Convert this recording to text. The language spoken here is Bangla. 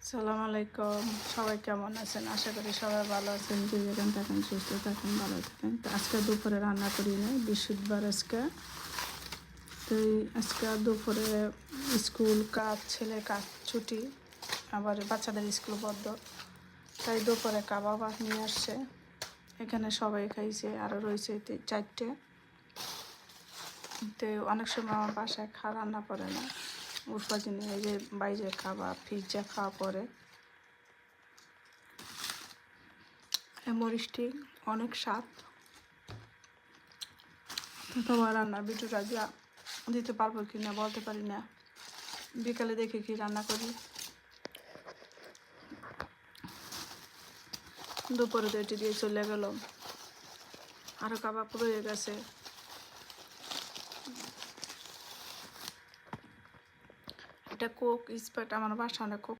আসসালামু আলাইকুম, সবাই কেমন আছেন? আশা করি সবাই ভালো আছেন। যে যেখানে থাকেন সুস্থ থাকেন, ভালো থাকেন। তো আজকে দুপুরে রান্না করি নাই, বৃহস্পতিবার আজকে। তো আজকে দুপুরে স্কুল কাজ, ছেলে কাজ ছুটি, আবার বাচ্চাদের স্কুল বন্ধ, তাই দুপুরে কাবাব নিয়ে আসছে। এখানে সবাই খাইছে, আরও রয়েছে 4টে। তো অনেক সময় আমার বাসায় রান্না করে না, উৎপাদন এই যে বাইরে কাবাব পিৎজা খাওয়া পরে। মরিচটি অনেক স্বাদ। তোমার রান্নার ভিডিওটা দিতে পারবো কি না বলতে পারি না। বিকালে দেখে কি রান্না করি। দুপুরে তো এটি দিয়ে চলে গেল, আরও কাবাব রয়ে গেছে। এটা কোক স্প্রাইট, আমার বাসা অনেক কোক